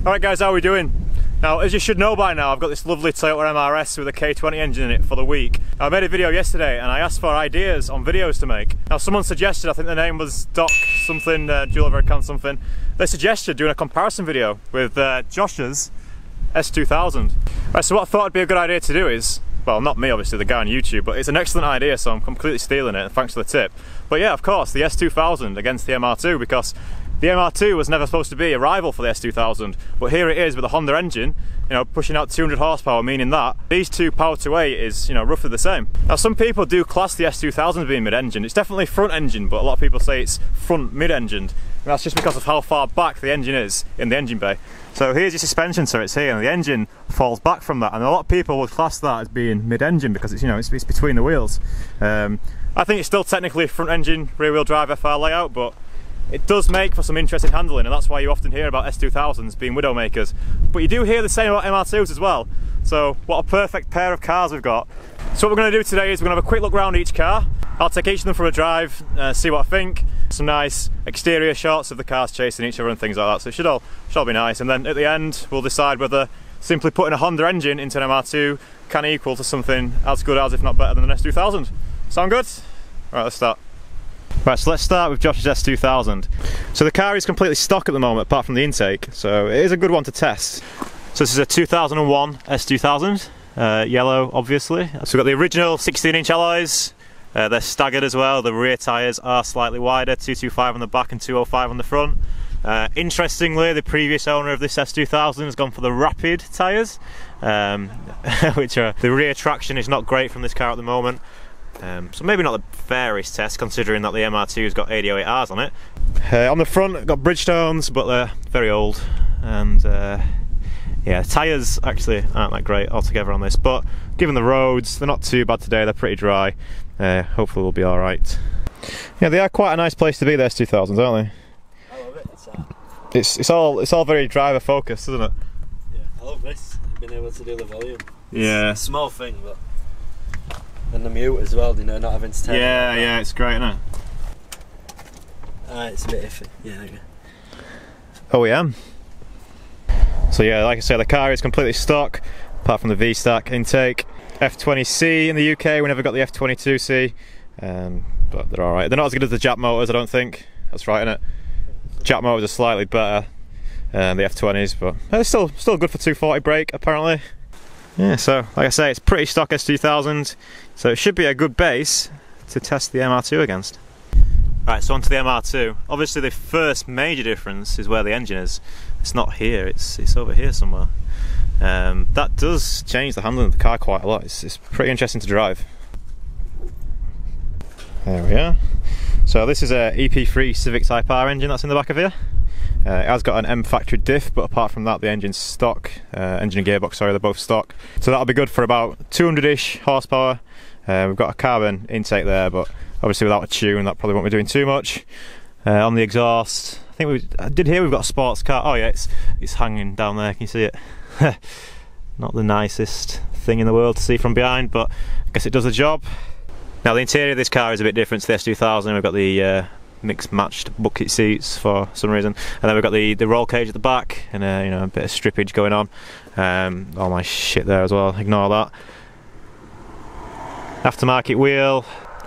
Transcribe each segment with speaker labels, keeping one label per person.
Speaker 1: Alright guys, how are we doing? Now, as you should know by now, I've got this lovely Toyota MRS with a K20 engine in it for the week. I made a video yesterday and I asked for ideas on videos to make. Now someone suggested, I think the name was Doc something, Julevercant something, they suggested doing a comparison video with Josh's S2000. Right, so what I thought would be a good idea to do is, well, not me obviously, the guy on YouTube, but it's an excellent idea, so I'm completely stealing it, thanks for the tip. But yeah, of course, the S2000 against the MR2, because the MR2 was never supposed to be a rival for the S2000, but here it is with a Honda engine, you know, pushing out 200 horsepower, meaning that these two power to weight is, you know, roughly the same. Now some people do class the S2000 as being mid-engine. It's definitely front engine, but a lot of people say it's front mid-engined. And that's just because of how far back the engine is in the engine bay. So here's your suspension, so it's here, and the engine falls back from that, and a lot of people would class that as being mid-engine because it's, you know, it's between the wheels. I think it's still technically front engine, rear-wheel drive FR layout, but it does make for some interesting handling, and that's why you often hear about S2000s being widowmakers. But you do hear the same about MR2s as well. So what a perfect pair of cars we've got. So what we're going to do today is we're going to have a quick look around each car. I'll take each of them for a drive, see what I think. Some nice exterior shots of the cars chasing each other and things like that. So it should all be nice. And then at the end we'll decide whether simply putting a Honda engine into an MR2 can equal to something as good as, if not better than, an S2000. Sound good? Right, let's start. Right, so let's start with Josh's S2000. So the car is completely stock at the moment, apart from the intake, so it is a good one to test. So this is a 2001 S2000, yellow obviously. So we've got the original 16-inch alloys, they're staggered as well, the rear tyres are slightly wider, 225 on the back and 205 on the front. Interestingly, the previous owner of this S2000 has gone for the Rapid tyres, which are, the rear traction is not great from this car at the moment. So maybe not the fairest test, considering that the MR2's got 808Rs on it. On the front, got Bridgestones, but they're very old, and yeah, tyres actually aren't that great altogether on this, but given the roads, they're not too bad today, they're pretty dry. Hopefully we'll be alright. Yeah, they are quite a nice place to be, the S2000s, aren't they?
Speaker 2: I love it.
Speaker 1: It's all very driver focused, isn't it?
Speaker 2: Yeah, I love this, being able to do the volume.
Speaker 1: Yeah.
Speaker 2: It's a small thing, but... And the mute as well, you know, not having to turn it.
Speaker 1: Yeah, it's great, isn't it?
Speaker 2: It's a bit iffy, yeah.
Speaker 1: OEM. So yeah, like I say, the car is completely stock, apart from the V-stack intake. F20C in the UK, we never got the F22C, but they're alright. They're not as good as the Jap motors, I don't think. That's right, isn't it? Jap motors are slightly better than the F20s, but they're still good for 240 brake, apparently. Yeah, so like I say, it's pretty stock S2000, so it should be a good base to test the MR2 against. Right, so onto the MR2. Obviously the first major difference is where the engine is. It's not here, it's over here somewhere. That does change the handling of the car quite a lot. It's pretty interesting to drive. There we are. So this is a EP3 Civic Type R engine that's in the back of here. It has got an M factory diff, but apart from that the engine's stock. Engine and gearbox, sorry, they're both stock. So that'll be good for about 200-ish horsepower. We've got a carbon intake there, but obviously without a tune that probably won't be doing too much. On the exhaust, I did hear we've got a sports car. Oh yeah, it's hanging down there, can you see it? Not the nicest thing in the world to see from behind, but I guess it does the job. Now the interior of this car is a bit different to the S2000. We've got the mixed matched bucket seats for some reason, and then we've got the roll cage at the back, and you know, a bit of strippage going on. All my shit there as well, ignore that. Aftermarket wheel,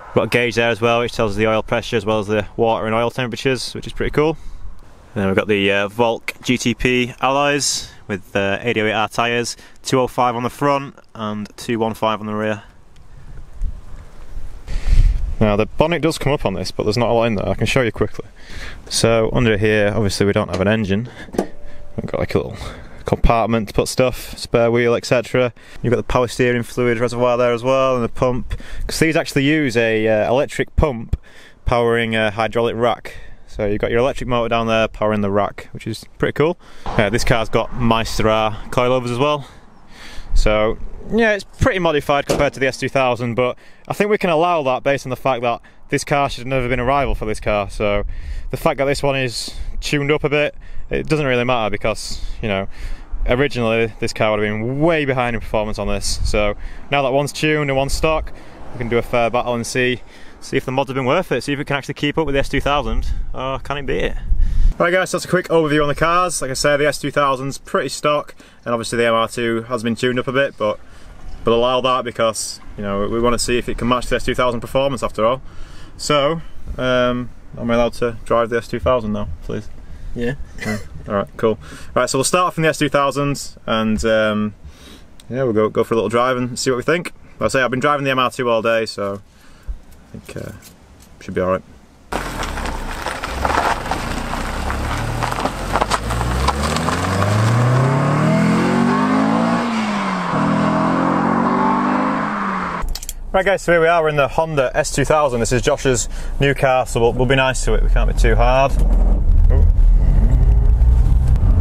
Speaker 1: we've got a gauge there as well which tells us the oil pressure as well as the water and oil temperatures, which is pretty cool. And then we've got the Volk GTP alloys with 808R tyres, 205 on the front and 215 on the rear. Now the bonnet does come up on this, but there's not a lot in there. I can show you quickly. So under here, obviously we don't have an engine. We've got like a little compartment to put stuff, spare wheel, etc. You've got the power steering fluid reservoir there as well, and the pump. Because these actually use a electric pump powering a hydraulic rack. So you've got your electric motor down there powering the rack, which is pretty cool. This car's got Meister R coilovers as well. So yeah, it's pretty modified compared to the S2000, but I think we can allow that based on the fact that this car should have never been a rival for this car. So the fact that this one is tuned up a bit, it doesn't really matter, because, you know, originally this car would have been way behind in performance on this. So now that one's tuned and one's stock, we can do a fair battle and see if the mods have been worth it, see if it can actually keep up with the S2000, or can it beat it? Right guys, so that's a quick overview on the cars. Like I said, the S2000's pretty stock, and obviously the MR2 has been tuned up a bit, but allow that because, you know, we want to see if it can match the S2000 performance after all. So, am I allowed to drive the S2000 now, please?
Speaker 2: Yeah.
Speaker 1: Alright, cool. Right, so we'll start off in the S2000 and yeah, we'll go for a little drive and see what we think. Like I say, I've been driving the MR2 all day, so I think should be alright. Right guys, so here we are, we're in the Honda S2000. This is Josh's new car, so we'll be nice to it, we can't be too hard. Ooh.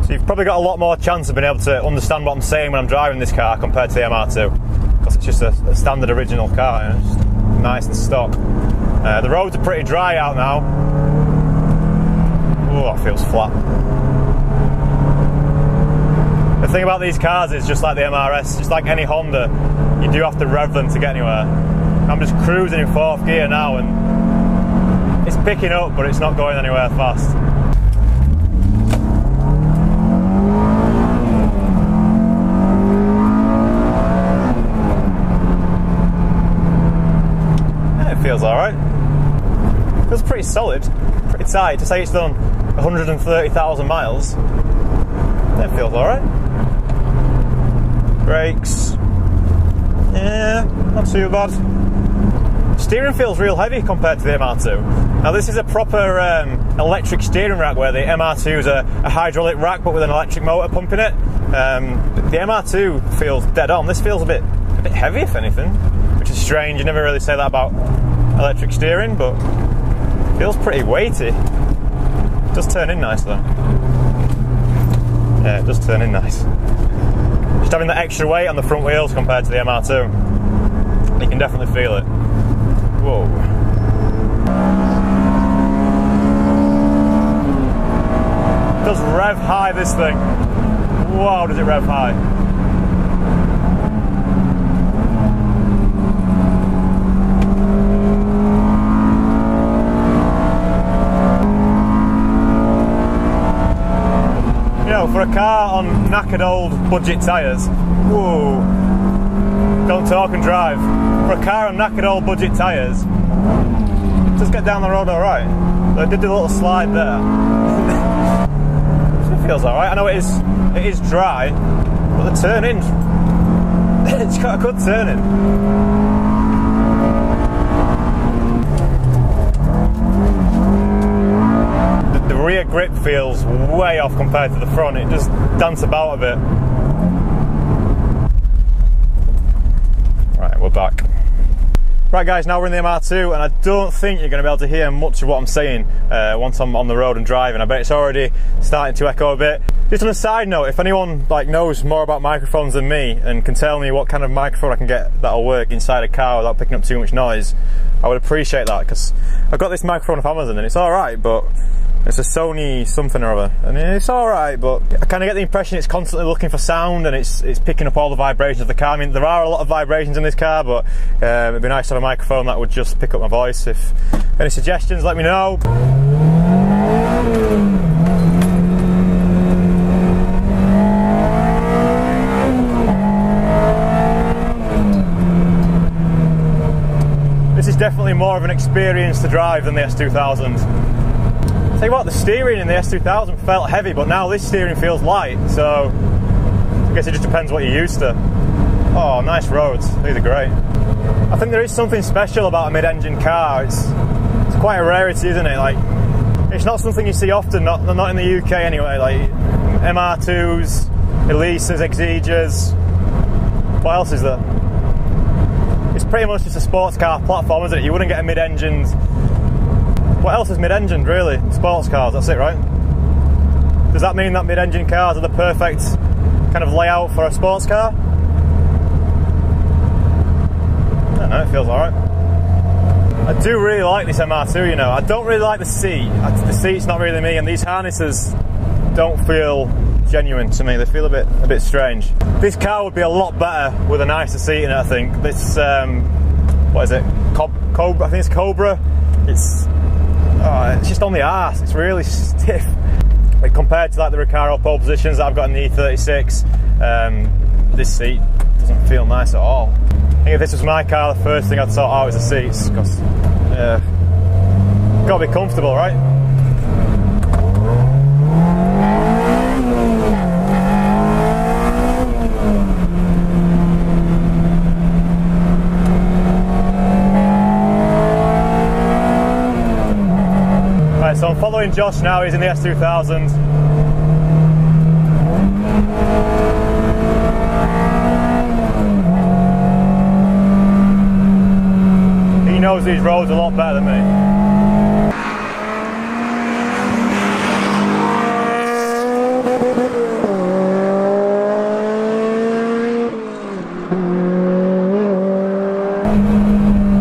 Speaker 1: So you've probably got a lot more chance of being able to understand what I'm saying when I'm driving this car compared to the MR2, because it's just a standard original car, you know, just nice and stock. The roads are pretty dry out now. Oh, that feels flat. The thing about these cars is, just like the MRS, just like any Honda, you do have to rev them to get anywhere. I'm just cruising in 4th gear now and it's picking up, but it's not going anywhere fast. Yeah, it feels alright. Feels pretty solid, pretty tight. To say it's done 130,000 miles, it feels alright. Brakes, yeah, not too bad. Steering feels real heavy compared to the MR2. Now this is a proper electric steering rack, where the MR2 is a hydraulic rack but with an electric motor pumping it. The MR2 feels dead on. This feels a bit heavy, if anything, which is strange. You never really say that about electric steering, but it feels pretty weighty. It does turn in nice though. Yeah, it does turn in nice. Just having that extra weight on the front wheels compared to the MR2, you can definitely feel it. Whoa. It does rev high, this thing. Wow, does it rev high. You know, for a car on knackered old budget tyres, whoa, don't talk and drive. For a car on knackered old budget tyres, just get down the road alright. So I did the little slide there. It feels alright. I know it is dry, but the turn-in, it's got a good turn-in. The rear grip feels way off compared to the front. It just dances about a bit. Right, we're back. Right guys, now we're in the MR2 and I don't think you're going to be able to hear much of what I'm saying once I'm on the road and driving. I bet it's already starting to echo a bit. Just on a side note, if anyone knows more about microphones than me and can tell me what kind of microphone I can get that'll work inside a car without picking up too much noise, I would appreciate that, because I got this microphone off Amazon and it's alright, but it's a Sony something or other, and it's alright, but I kind of get the impression it's constantly looking for sound and it's picking up all the vibrations of the car. I mean, there are a lot of vibrations in this car, but it'd be nice to have a microphone that would just pick up my voice. If any suggestions, let me know. This is definitely more of an experience to drive than the S2000. Tell you what, the steering in the S2000 felt heavy, but now this steering feels light, so I guess it just depends what you're used to. Oh, nice roads, these are great. I think there is something special about a mid-engine car. It's quite a rarity, isn't it? It's not something you see often, not in the UK anyway. MR2s, Elises, Exigas. What else is there? It's pretty much just a sports car platform, isn't it? You wouldn't get a mid-engined. What else is mid-engined, really? Sports cars, that's it, right? Does that mean that mid-engine cars are the perfect kind of layout for a sports car? I don't know, it feels alright. I do really like this MR2, you know. I don't really like the seat. The seat's not really me, and these harnesses don't feel genuine to me. They feel a bit strange. This car would be a lot better with a nicer seat in it, I think. This, what is it? Cobra? I think it's Cobra. It's just on the arse. It's really stiff. Like, compared to like the Recaro pole positions that I've got in the E36, this seat doesn't feel nice at all. I think if this was my car, the first thing I'd sort out is the seats, because gotta be comfortable, right? Right, so I'm following Josh now. He's in the S2000. He knows these roads a lot better than me.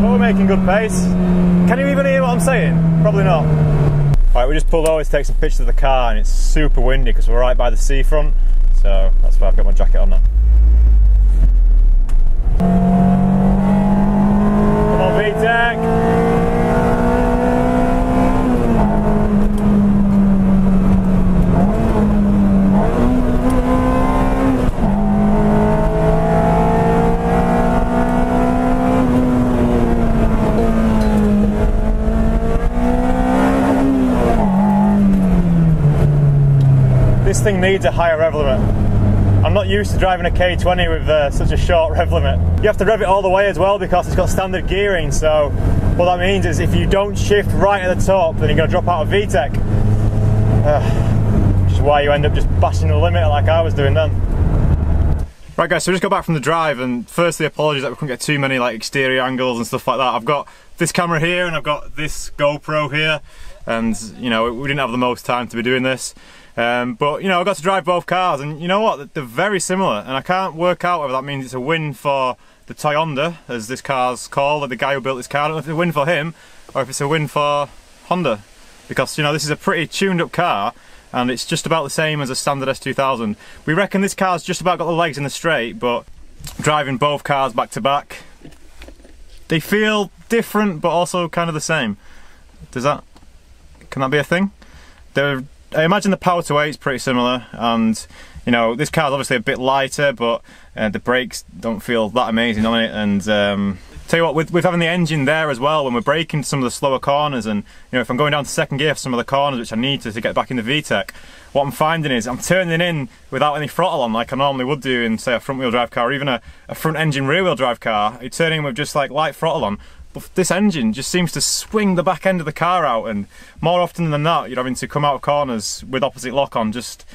Speaker 1: Well, we're making good pace. Can you even hear what I'm saying? Probably not. Alright, we just pulled over to take some pictures of the car, and it's super windy because we're right by the seafront, so that's why I've got my jacket on now. Come on, VTEC! This thing needs a higher rev limit. I'm not used to driving a K20 with such a short rev limit. You have to rev it all the way as well because it's got standard gearing, so what that means is if you don't shift right at the top, then you're going to drop out of VTEC. Which is why you end up just bashing the limiter like I was doing then. Right guys, so we just got back from the drive, and firstly apologies that we couldn't get too many like exterior angles and stuff like that. I've got this camera here and I've got this GoPro here, and you know, we didn't have the most time to be doing this. But you know, I got to drive both cars, and you know what, they're very similar, and I can't work out whether that means it's a win for the Toyonda, as this car's called, or the guy who built this car. I don't know if it's a win for him or if it's a win for Honda, because you know, this is a pretty tuned up car and it's just about the same as a standard S2000. We reckon this car's just about got the legs in the straight, but driving both cars back to back, they feel different but also kind of the same. Can that be a thing? I imagine the power to weight is pretty similar, and you know, this car's obviously a bit lighter, but the brakes don't feel that amazing on it. And tell you what, with having the engine there as well, when we're braking some of the slower corners, and you know, if I'm going down to second gear for some of the corners which I need to get back in the VTEC, what I'm finding is I'm turning in without any throttle on like I normally would do in say a front wheel drive car, or even a front engine rear wheel drive car. You turn in with just like light throttle on. But this engine just seems to swing the back end of the car out, and more often than not you're having to come out of corners with opposite lock on. Just,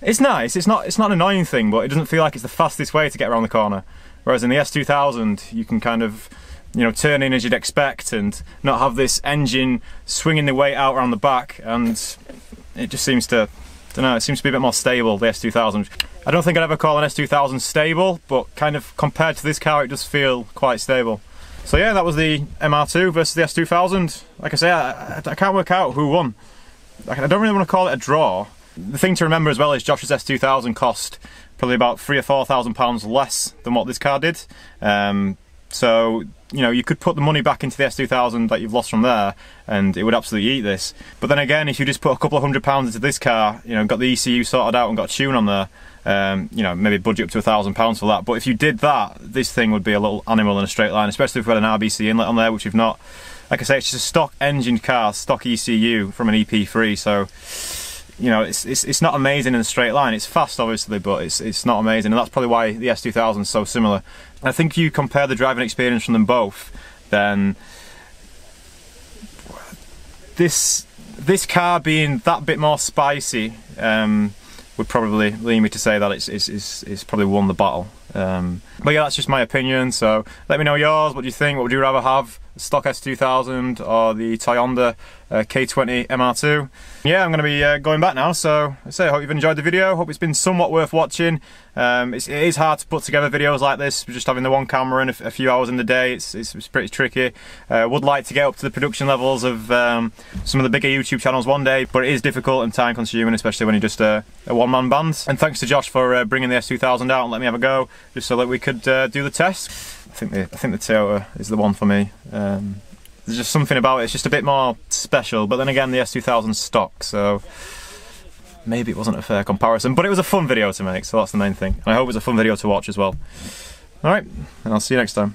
Speaker 1: it's nice, it's not an annoying thing, but it doesn't feel like it's the fastest way to get around the corner. Whereas in the S2000 you can kind of, you know, turn in as you'd expect and not have this engine swinging the weight out around the back, and it just seems to, I don't know, it seems to be a bit more stable, the S2000. I don't think I'd ever call an S2000 stable, but kind of compared to this car it does feel quite stable. So yeah, that was the MR2 versus the S2000. Like I say, I can't work out who won. I don't really want to call it a draw. The thing to remember as well is Josh's S2000 cost probably about £3,000 or £4,000 less than what this car did. So you know, you could put the money back into the S2000 that you've lost from there, and it would absolutely eat this. But then again, if you just put a couple of £100 into this car, you know, got the ECU sorted out and got a tune on there, you know, maybe budget up to £1,000 for that. But if you did that, this thing would be a little animal in a straight line, especially if we had an RBC inlet on there, which we've not. Like I say, it's just a stock engine car, stock ECU from an EP3, so you know, it's not amazing in a straight line. It's fast obviously, but it's not amazing, and that's probably why the S2000 is so similar. And I think if you compare the driving experience from them both, then this car being that bit more spicy would probably lead me to say that it's probably won the battle. But yeah, that's just my opinion, so let me know yours. What do you think? What would you rather have, the stock S2000 or the Toyonda K20 MR2? Yeah, I'm going to be going back now, so I hope you've enjoyed the video. Hope it's been somewhat worth watching. It is hard to put together videos like this, just having the one camera and a few hours in the day. It's pretty tricky. Would like to get up to the production levels of some of the bigger YouTube channels one day, but it is difficult and time consuming, especially when you're just a one-man band. And thanks to Josh for bringing the S2000 out and letting me have a go, just so that we could do the test. I think the Toyota is the one for me. There's just something about it, it's just a bit more special, but then again the S2000's stock, so maybe it wasn't a fair comparison, but it was a fun video to make, so that's the main thing. And I hope it was a fun video to watch as well. Alright, and I'll see you next time.